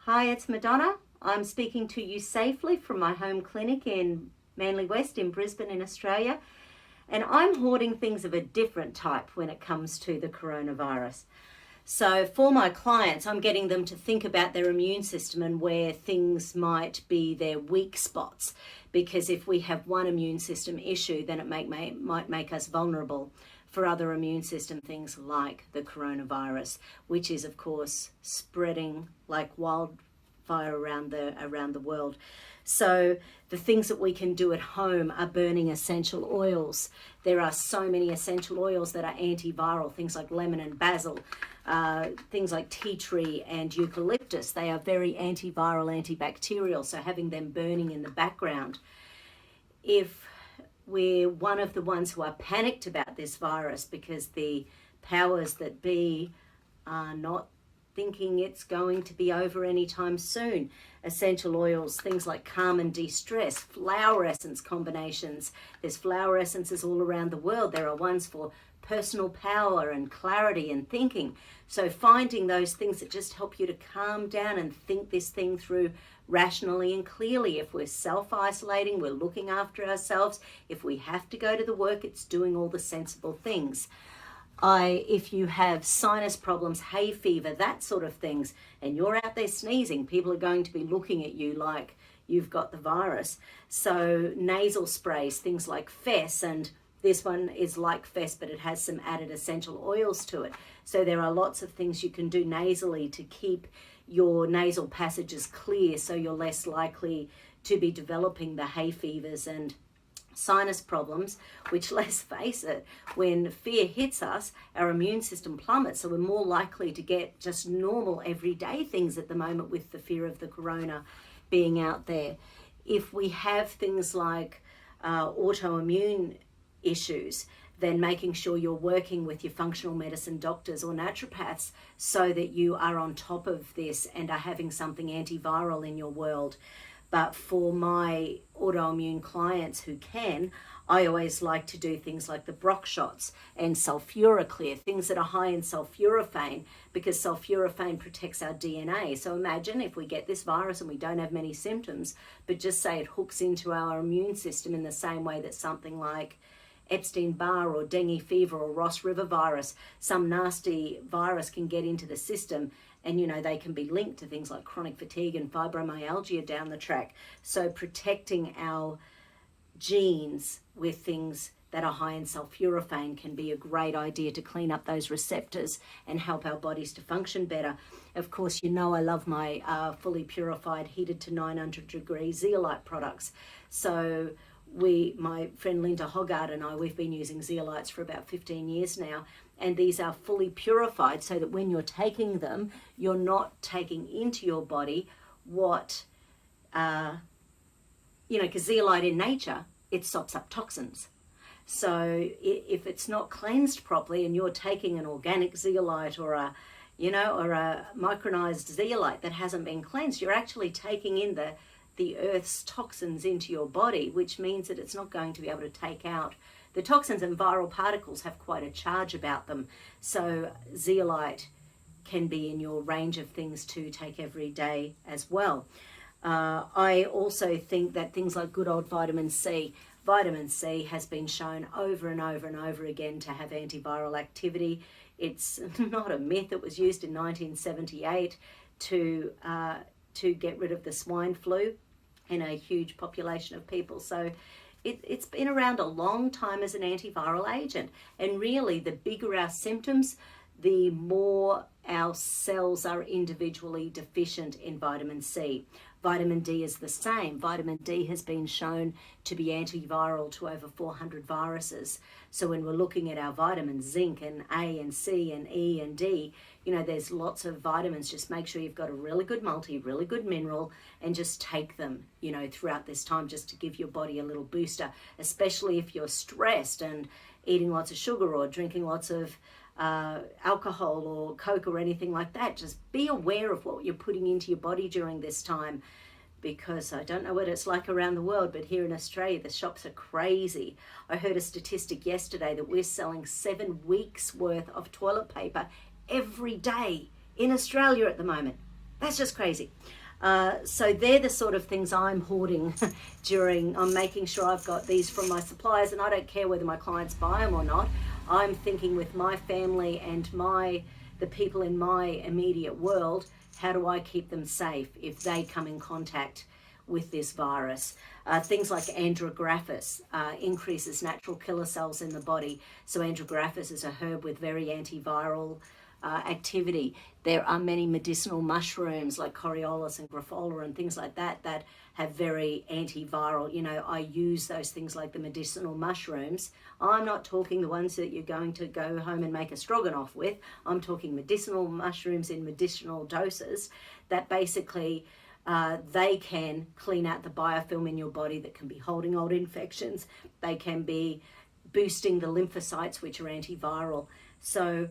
Hi, it's Madonna. I'm speaking to you safely from my home clinic in Manly West in Brisbane in Australia. And I'm hoarding things of a different type when it comes to the coronavirus. So for my clients, I'm getting them to think about their immune system and where things might be their weak spots. Because if we have one immune system issue, then it might make us vulnerable for other immune system things like the coronavirus, which is of course spreading like wildfire around the world. So the things that we can do at home are burning essential oils. There are so many essential oils that are antiviral, things like lemon and basil, things like tea tree and eucalyptus. They are very antiviral, antibacterial, so having them burning in the background. If we're one of the ones who are panicked about this virus because the powers that be are not thinking it's going to be over anytime soon. Essential oils, things like calm and de-stress, flower essence combinations. There's flower essences all around the world. There are ones for personal power and clarity and thinking. So finding those things that just help you to calm down and think this thing through rationally and clearly. If we're self-isolating, we're looking after ourselves. If we have to go to the work, it's doing all the sensible things. If you have sinus problems, hay fever, that sort of things, and you're out there sneezing, people are going to be looking at you like you've got the virus. So nasal sprays, things like Fess, and this one is like Fess, but it has some added essential oils to it. So there are lots of things you can do nasally to keep your nasal passages clear, so you're less likely to be developing the hay fevers and sinus problems, which, let's face it, when fear hits us, our immune system plummets, so we're more likely to get just normal everyday things at the moment with the fear of the corona being out there. If we have things like autoimmune issues, then making sure you're working with your functional medicine doctors or naturopaths so that you are on top of this and are having something antiviral in your world. But for my autoimmune clients who can, I always like to do things like the Brock shots and sulfuroclear, things that are high in sulforaphane, because sulforaphane protects our DNA. So imagine if we get this virus and we don't have many symptoms, but just say it hooks into our immune system in the same way that something like Epstein-Barr or dengue fever or Ross River virus, some nasty virus can get into the system, and they can be linked to things like chronic fatigue and fibromyalgia down the track. So protecting our genes with things that are high in sulforaphane can be a great idea to clean up those receptors and help our bodies to function better. Of course, I love my fully purified, heated to 900 degree zeolite products. So my friend Linda Hoggart and we've been using zeolites for about 15 years now, and these are fully purified so that when you're taking them, you're not taking into your body what, because zeolite in nature, it soaks up toxins. So if it's not cleansed properly and you're taking an organic zeolite or a micronized zeolite that hasn't been cleansed, you're actually taking in the earth's toxins into your body, which means that it's not going to be able to take out the toxins, and viral particles have quite a charge about them. So zeolite can be in your range of things to take every day as well. I also think that things like good old vitamin C has been shown over and over and over again to have antiviral activity. It's not a myth. It was used in 1978 to get rid of the swine flu in a huge population of people. So it's been around a long time as an antiviral agent. And really, the bigger our symptoms, the more our cells are individually deficient in vitamin C. Vitamin D is the same. Vitamin D has been shown to be antiviral to over 400 viruses. So when we're looking at our vitamins, zinc and A and C and E and D, there's lots of vitamins. Just make sure you've got a really good multi, really good mineral, and just take them, throughout this time, just to give your body a little booster, especially if you're stressed and eating lots of sugar or drinking lots of alcohol or Coke or anything like that. Just be aware of what you're putting into your body during this time, because I don't know what it's like around the world, but here in Australia, the shops are crazy. I heard a statistic yesterday that we're selling 7 weeks worth of toilet paper every day in Australia at the moment. That's just crazy. So they're the sort of things I'm hoarding I'm making sure I've got these from my suppliers, and I don't care whether my clients buy them or not. I'm thinking with my family and the people in my immediate world, how do I keep them safe if they come in contact with this virus? Things like andrographis increases natural killer cells in the body. So andrographis is a herb with very antiviral activity. There are many medicinal mushrooms like Coriolis and Graphola and things like that that have very antiviral. You know, I use those things like the medicinal mushrooms. I'm not talking the ones that you're going to go home and make a stroganoff with. I'm talking medicinal mushrooms in medicinal doses that basically they can clean out the biofilm in your body that can be holding old infections. They can be boosting the lymphocytes, which are antiviral. So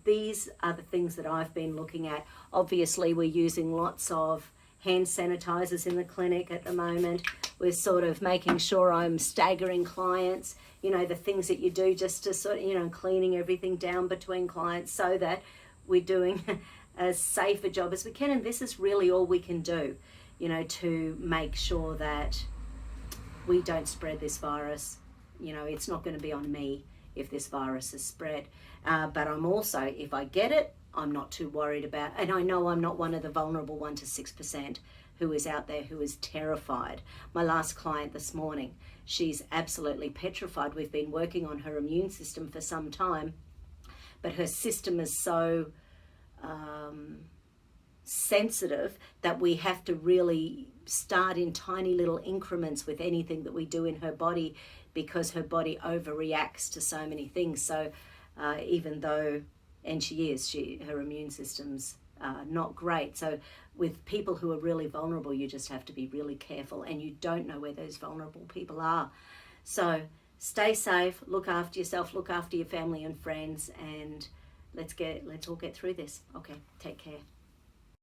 these are the things that I've been looking at. Obviously, we're using lots of hand sanitizers in the clinic at the moment. We're sort of making sure I'm staggering clients, you know, the things that you do just to sort of, you know, cleaning everything down between clients so that we're doing as safe a job as we can. And this is really all we can do, you know, to make sure that we don't spread this virus. You know, it's not going to be on me if this virus is spread. But I'm also, if I get it, I'm not too worried about, and I know I'm not one of the vulnerable 1 to 6% who is out there who is terrified. My last client this morning, she's absolutely petrified. We've been working on her immune system for some time, but her system is so sensitive that we have to really start in tiny little increments with anything that we do in her body, because her body overreacts to so many things. So even though, and her immune system's not great. So with people who are really vulnerable, you just have to be really careful, and you don't know where those vulnerable people are. So stay safe, look after yourself, look after your family and friends, and let's all get through this. Okay, take care.